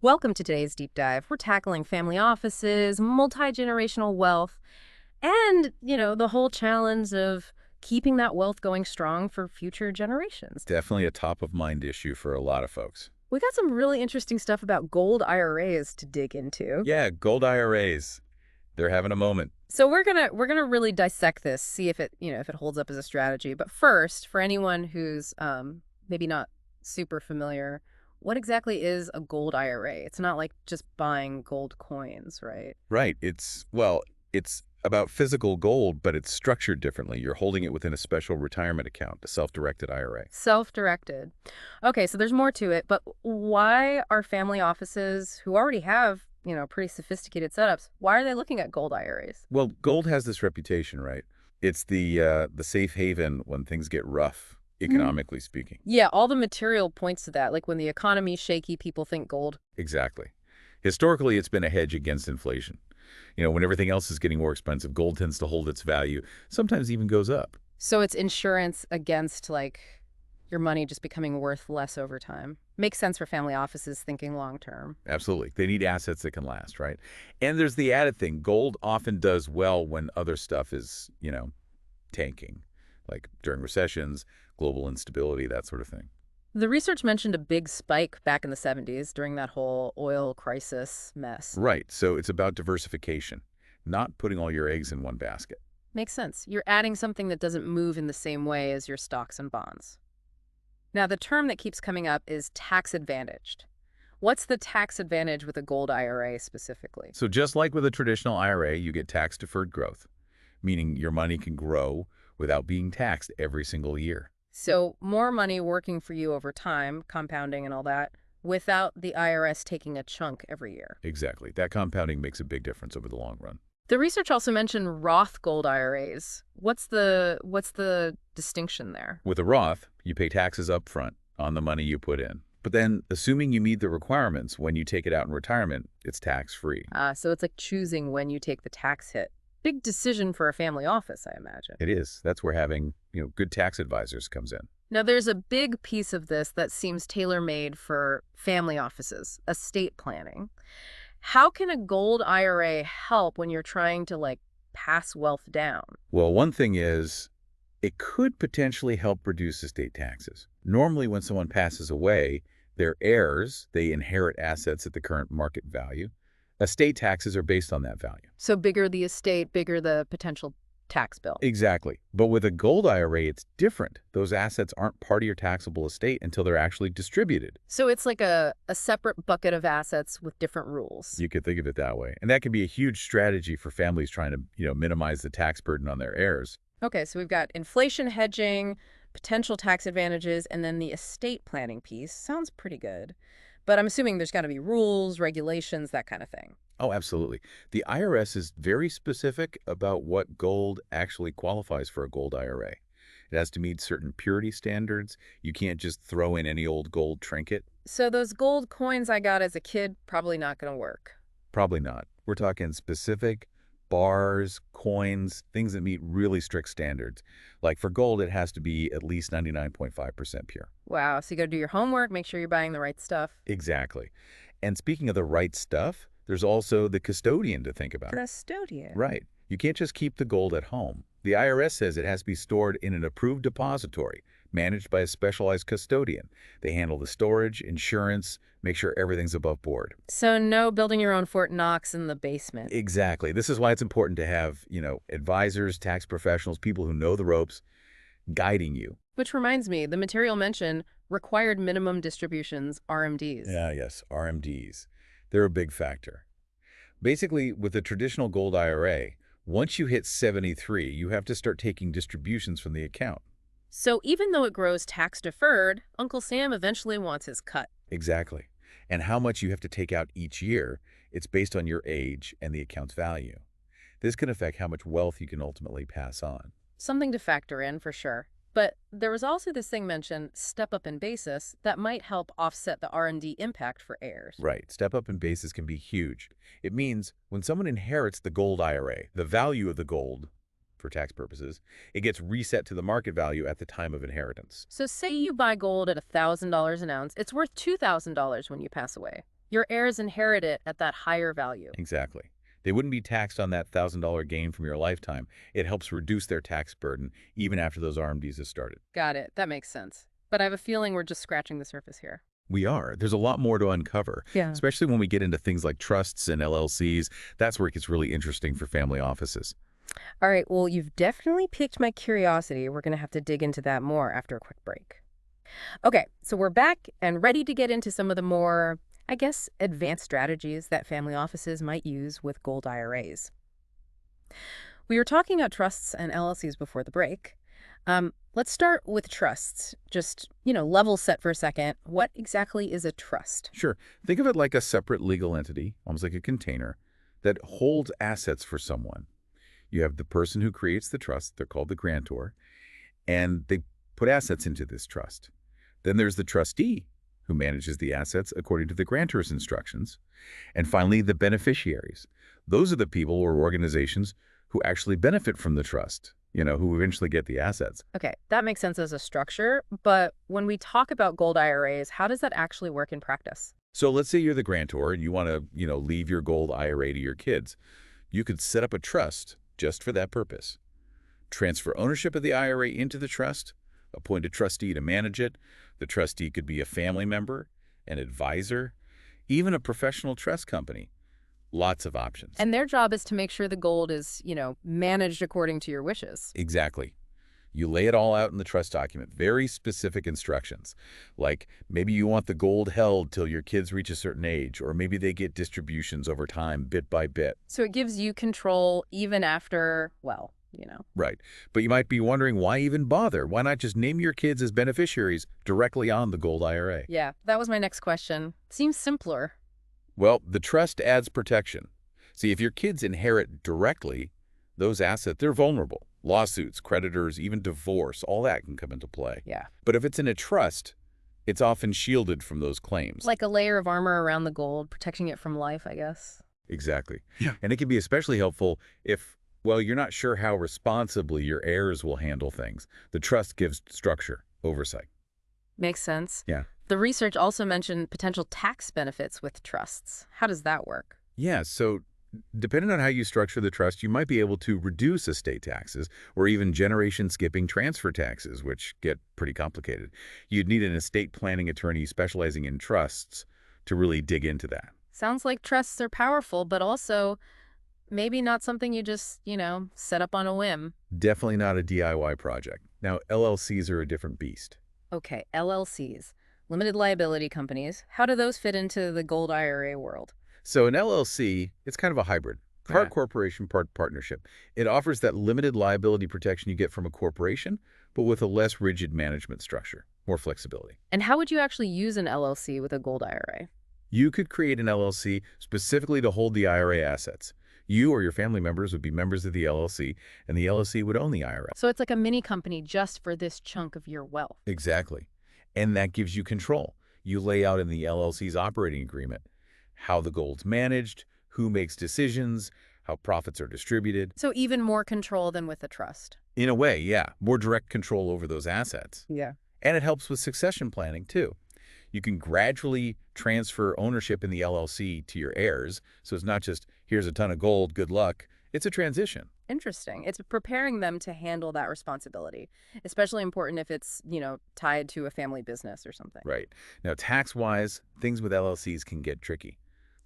Welcome to today's deep dive. We're tackling family offices, multi-generational wealth, and, the whole challenge of keeping that wealth going strong for future generations. Definitely a top of mind issue for a lot of folks. We got some really interesting stuff about gold IRAs to dig into. Yeah, gold IRAs, they're having a moment. So we're gonna really dissect this, see if if it holds up as a strategy. But first, for anyone who's maybe not super familiar, what exactly is a gold IRA? It's not like just buying gold coins, right? Right. It's about physical gold, but it's structured differently. You're holding it within a special retirement account, a self-directed IRA. Self-directed. Okay, so there's more to it, but why are family offices who already have, pretty sophisticated setups, why are they looking at gold IRAs? Well, gold has this reputation, right? It's the safe haven when things get rough, Mhm. economically speaking. Yeah, all the material points to that. Like when the economy's shaky, people think gold. Exactly. Historically, it's been a hedge against inflation. When everything else is getting more expensive, gold tends to hold its value, sometimes even goes up. So it's insurance against like your money just becoming worth less over time. Makes sense for family offices thinking long term. Absolutely. They need assets that can last, right? And there's the added thing. Gold often does well when other stuff is, tanking, like during recessions, global instability, that sort of thing. The research mentioned a big spike back in the 70s during that whole oil crisis mess. Right. So it's about diversification, not putting all your eggs in one basket. Makes sense. You're adding something that doesn't move in the same way as your stocks and bonds. Now, the term that keeps coming up is tax advantaged. What's the tax advantage with a gold IRA specifically? So just like with a traditional IRA, you get tax-deferred growth, meaning your money can grow without being taxed every single year. So, more money working for you over time, compounding and all that, without the IRS taking a chunk every year. Exactly. That compounding makes a big difference over the long run. The research also mentioned Roth gold IRAs. What's the distinction there? With a Roth, you pay taxes up front on the money you put in. But then, assuming you meet the requirements when you take it out in retirement, it's tax-free. So it's like choosing when you take the tax hit. Big decision for a family office, I imagine. It is. That's where having, good tax advisors comes in. Now, there's a big piece of this that seems tailor-made for family offices, estate planning. How can a gold IRA help when you're trying to, like, pass wealth down? Well, one thing is, it could potentially help reduce estate taxes. Normally, when someone passes away, their heirs, they inherit assets at the current market value. Estate taxes are based on that value. So bigger the estate, bigger the potential tax bill. Exactly. But with a gold IRA, it's different. Those assets aren't part of your taxable estate until they're actually distributed. So it's like a separate bucket of assets with different rules. You could think of it that way. And that can be a huge strategy for families trying to, minimize the tax burden on their heirs. Okay, so we've got inflation hedging, potential tax advantages, and then the estate planning piece. Sounds pretty good. But I'm assuming there's got to be rules, regulations, that kind of thing. Oh, absolutely. The IRS is very specific about what gold actually qualifies for a gold IRA. It has to meet certain purity standards. You can't just throw in any old gold trinket. So those gold coins I got as a kid, probably not going to work. Probably not. We're talking specific bars, coins, things that meet really strict standards. Like for gold, it has to be at least 99.5% pure. Wow, so you got to do your homework, make sure you're buying the right stuff. Exactly. And speaking of the right stuff, there's also the custodian to think about. Custodian. Right. You can't just keep the gold at home. The IRS says it has to be stored in an approved depository, managed by a specialized custodian. They handle the storage, insurance, make sure everything's above board. So no building your own Fort Knox in the basement. Exactly. This is why it's important to have, advisors, tax professionals, people who know the ropes guiding you. Which reminds me, the material mentioned required minimum distributions, RMDs. Yeah, yes, RMDs. They're a big factor. Basically, with a traditional gold IRA, once you hit 73, you have to start taking distributions from the account. So even though it grows tax deferred, Uncle Sam eventually wants his cut. Exactly. And how much you have to take out each year, it's based on your age and the account's value. This can affect how much wealth you can ultimately pass on. Something to factor in for sure. But there was also this thing mentioned, step up in basis, that might help offset the R&D impact for heirs. Right. Step up in basis can be huge. It means when someone inherits the gold IRA, the value of the gold, for tax purposes, it gets reset to the market value at the time of inheritance. So say you buy gold at $1,000 an ounce, it's worth $2,000 when you pass away. Your heirs inherit it at that higher value. Exactly. They wouldn't be taxed on that $1,000 gain from your lifetime. It helps reduce their tax burden even after those RMDs have started. Got it. That makes sense. But I have a feeling we're just scratching the surface here. We are. There's a lot more to uncover, Yeah. especially when we get into things like trusts and LLCs. That's where it gets really interesting for family offices. All right. Well, you've definitely piqued my curiosity. We're going to have to dig into that more after a quick break. Okay. So we're back and ready to get into some of the more, I guess, advanced strategies that family offices might use with gold IRAs. We were talking about trusts and LLCs before the break. Let's start with trusts. Just, level set for a second. What exactly is a trust? Sure. Think of it like a separate legal entity, almost like a container, that holds assets for someone. You have the person who creates the trust, they're called the grantor, and they put assets into this trust. Then there's the trustee, who manages the assets according to the grantor's instructions. And finally, the beneficiaries. Those are the people or organizations who actually benefit from the trust, who eventually get the assets. Okay, that makes sense as a structure, but when we talk about gold IRAs, how does that actually work in practice? So let's say you're the grantor and you want to, leave your gold IRA to your kids. You could set up a trust just for that purpose. Transfer ownership of the IRA into the trust, appoint a trustee to manage it. The trustee could be a family member, an advisor, even a professional trust company. Lots of options. And their job is to make sure the gold is, managed according to your wishes. Exactly. You lay it all out in the trust document, very specific instructions. Like maybe you want the gold held till your kids reach a certain age, or maybe they get distributions over time, bit by bit. So it gives you control even after, well. Right. But you might be wondering, why even bother? Why not just name your kids as beneficiaries directly on the gold IRA? Yeah, that was my next question. Seems simpler. Well, the trust adds protection. See, if your kids inherit directly, those assets, they're vulnerable. Lawsuits, creditors, even divorce, all that can come into play. Yeah. But if it's in a trust, it's often shielded from those claims. Like a layer of armor around the gold, protecting it from life, I guess. Exactly. Yeah. And it can be especially helpful if, well, you're not sure how responsibly your heirs will handle things. The trust gives structure, oversight. Makes sense. Yeah. The research also mentioned potential tax benefits with trusts. How does that work? Yeah, so depending on how you structure the trust, you might be able to reduce estate taxes or even generation-skipping transfer taxes, which get pretty complicated. You'd need an estate planning attorney specializing in trusts to really dig into that. Sounds like trusts are powerful, but also maybe not something you just, set up on a whim. Definitely not a DIY project. Now, LLCs are a different beast. Okay, LLCs, limited liability companies. How do those fit into the gold IRA world? So an LLC, it's kind of a hybrid. Part Yeah. corporation, part partnership. It offers that limited liability protection you get from a corporation, but with a less rigid management structure, more flexibility. And how would you actually use an LLC with a gold IRA? You could create an LLC specifically to hold the IRA assets. You or your family members would be members of the LLC, and the LLC would own the IRA. So it's like a mini company just for this chunk of your wealth. Exactly. And that gives you control. You lay out in the LLC's operating agreement how the gold's managed, who makes decisions, how profits are distributed. So even more control than with a trust. In a way, yeah, more direct control over those assets. Yeah. And it helps with succession planning, too. You can gradually transfer ownership in the LLC to your heirs, so it's not just, here's a ton of gold, good luck. It's a transition. Interesting. It's preparing them to handle that responsibility, especially important if it's, tied to a family business or something. Right. Now, tax-wise, things with LLCs can get tricky.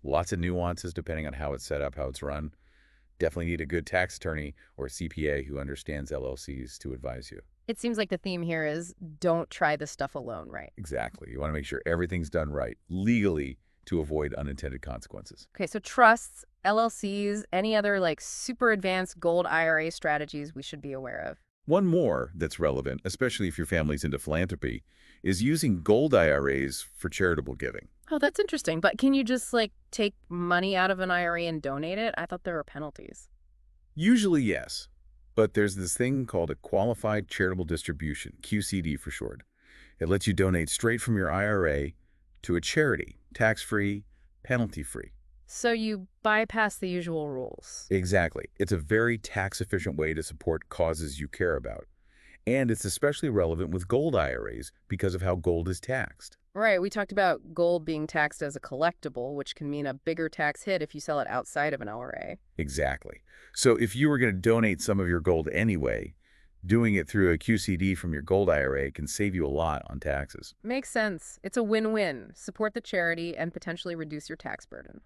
Lots of nuances depending on how it's set up, how it's run. Definitely need a good tax attorney or CPA who understands LLCs to advise you. It seems like the theme here is don't try this stuff alone, right? Exactly. You want to make sure everything's done right, legally, to avoid unintended consequences. Okay, so trusts, LLCs, any other super advanced gold IRA strategies we should be aware of? One more that's relevant, especially if your family's into philanthropy, is using gold IRAs for charitable giving. Oh, that's interesting. But can you just take money out of an IRA and donate it? I thought there were penalties. Usually, yes. But there's this thing called a qualified charitable distribution, QCD for short. It lets you donate straight from your IRA to a charity, tax-free, penalty-free. So you bypass the usual rules. Exactly. It's a very tax-efficient way to support causes you care about. And it's especially relevant with gold IRAs because of how gold is taxed. Right, we talked about gold being taxed as a collectible, which can mean a bigger tax hit if you sell it outside of an IRA. Exactly. So if you were going to donate some of your gold anyway, doing it through a QCD from your gold IRA can save you a lot on taxes. Makes sense. It's a win-win. Support the charity and potentially reduce your tax burden.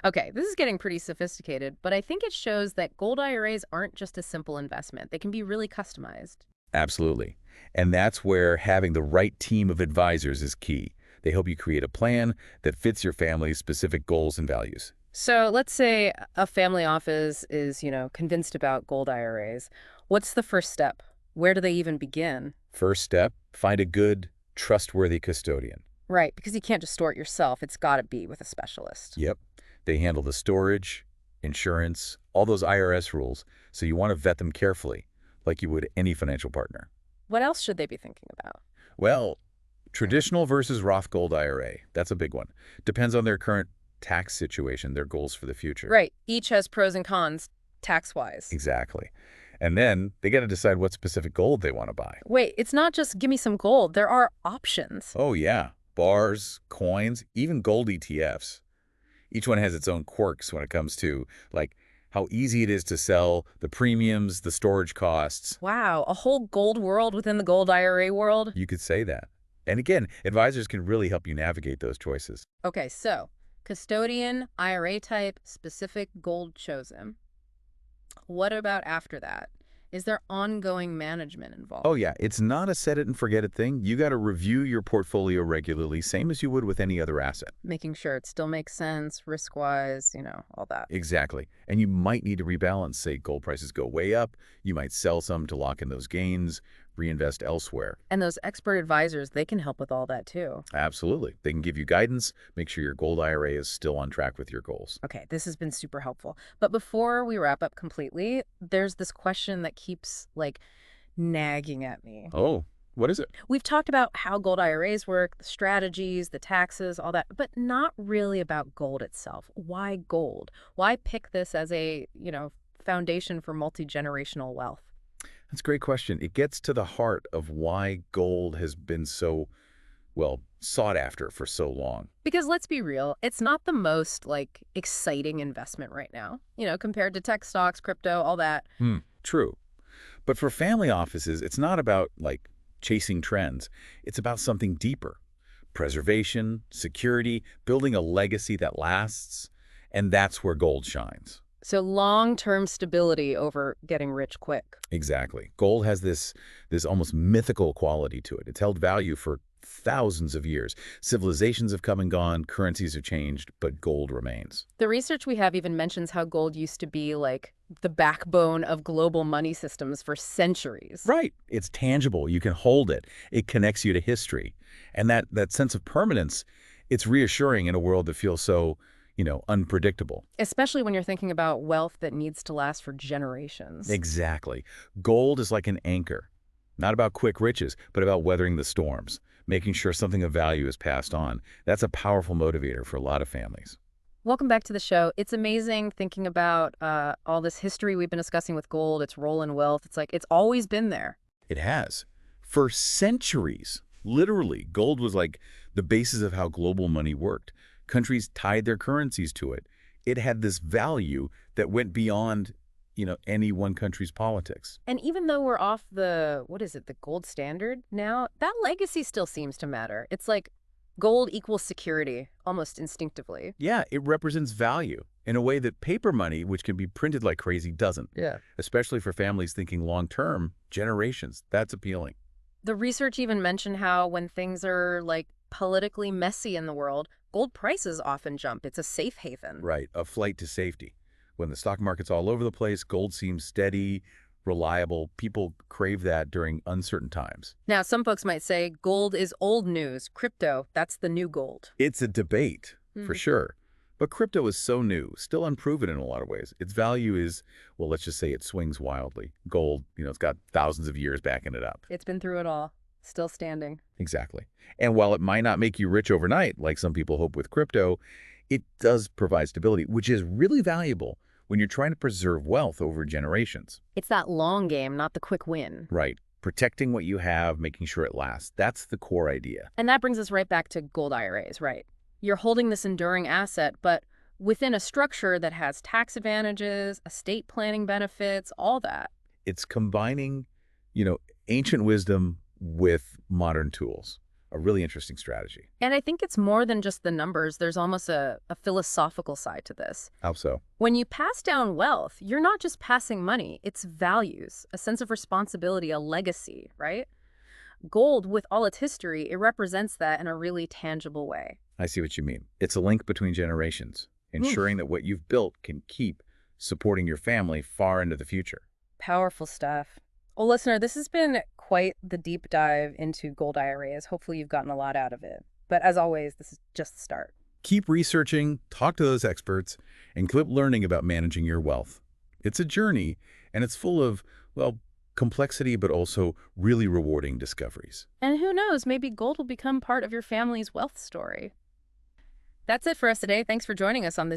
Okay, this is getting pretty sophisticated, but I think it shows that gold IRAs aren't just a simple investment. They can be really customized. Absolutely. And that's where having the right team of advisors is key. They help you create a plan that fits your family's specific goals and values. So let's say a family office is, convinced about gold IRAs. What's the first step? Where do they even begin? First step, find a good, trustworthy custodian. Right, because you can't just store it yourself. It's got to be with a specialist. Yep. They handle the storage, insurance, all those IRS rules, so you want to vet them carefully, like you would any financial partner. What else should they be thinking about? Well, traditional versus Roth Gold IRA, that's a big one. Depends on their current tax situation, their goals for the future. Right, each has pros and cons, tax-wise. Exactly. And then they got to decide what specific gold they want to buy. Wait, it's not just give me some gold. There are options. Oh, yeah. Bars, coins, even gold ETFs. Each one has its own quirks when it comes to, like, how easy it is to sell, the premiums, the storage costs. Wow, a whole gold world within the gold IRA world? You could say that. And again, advisors can really help you navigate those choices. Okay, so custodian, IRA type, specific gold chosen. What about after that? Is there ongoing management Oh, involved? yeah, it's not a set it and forget it thing. You got to review your portfolio regularly, same as you would with any other asset. Making sure it still makes sense, risk-wise, all that. Exactly. And you might need to rebalance. Say gold prices go way up. You might sell some to lock in those gains, reinvest elsewhere. And those expert advisors, they can help with all that too. Absolutely. They can give you guidance, make sure your gold IRA is still on track with your goals. Okay, this has been super helpful. But before we wrap up completely, there's this question that keeps nagging at me. Oh, what is it? We've talked about how gold IRAs work, the strategies, the taxes, all that, but not really about gold itself. Why gold? Why pick this as a, foundation for multi-generational wealth? That's a great question. It gets to the heart of why gold has been so, well, sought after for so long. Because let's be real, it's not the most exciting investment right now, compared to tech stocks, crypto, all that. True. But for family offices, it's not about, chasing trends. It's about something deeper. Preservation, security, building a legacy that lasts. And that's where gold shines. So long-term stability over getting rich quick. Exactly. Gold has this almost mythical quality to it. It's held value for thousands of years. Civilizations have come and gone, currencies have changed, but gold remains. The research we have even mentions how gold used to be the backbone of global money systems for centuries. Right. It's tangible. You can hold it. It connects you to history. And that sense of permanence, it's reassuring in a world that feels so, unpredictable. Especially when you're thinking about wealth that needs to last for generations. Exactly. Gold is like an anchor. Not about quick riches, but about weathering the storms, making sure something of value is passed on. That's a powerful motivator for a lot of families. Welcome back to the show. It's amazing thinking about all this history we've been discussing with gold, its role in wealth. It's it's always been there. It has. For centuries, literally, gold was like the basis of how global money worked. Countries tied their currencies to it. It had this value that went beyond, any one country's politics. And even though we're off the gold standard now, that legacy still seems to matter. It's gold equals security, almost instinctively. Yeah, it represents value in a way that paper money, which can be printed like crazy, doesn't. Yeah. Especially for families thinking long-term, generations. That's appealing. The research even mentioned how when things are politically messy in the world, gold prices often jump. It's a safe haven. Right, a flight to safety. When the stock market's all over the place, gold seems steady, reliable. People crave that during uncertain times. Now, some folks might say gold is old news. Crypto, that's the new gold. It's a debate, for sure. But crypto is so new, still unproven in a lot of ways. Its value is, well, let's just say it swings wildly. Gold, it's got thousands of years backing it up. It's been through it all. Still standing. Exactly. And while it might not make you rich overnight, like some people hope with crypto, it does provide stability, which is really valuable when you're trying to preserve wealth over generations. It's that long game, not the quick win. Right. Protecting what you have, making sure it lasts. That's the core idea. And that brings us right back to gold IRAs, right? You're holding this enduring asset, but within a structure that has tax advantages, estate planning benefits, all that. It's combining, you know, ancient wisdom with modern tools. A really interesting strategy. And I think it's more than just the numbers. There's almost a philosophical side to this. How so? When you pass down wealth, you're not just passing money, it's values, a sense of responsibility, a legacy, right? Gold, with all its history, it represents that in a really tangible way. I see what you mean. It's a link between generations, Oof, ensuring that what you've built can keep supporting your family far into the future. powerful stuff. Well, listener, this has been quite the deep dive into gold IRAs. Hopefully, you've gotten a lot out of it. But as always, this is just the start. Keep researching, talk to those experts, and keep learning about managing your wealth. It's a journey, and it's full of, well, complexity, but also really rewarding discoveries. And who knows, maybe gold will become part of your family's wealth story. That's it for us today. Thanks for joining us on this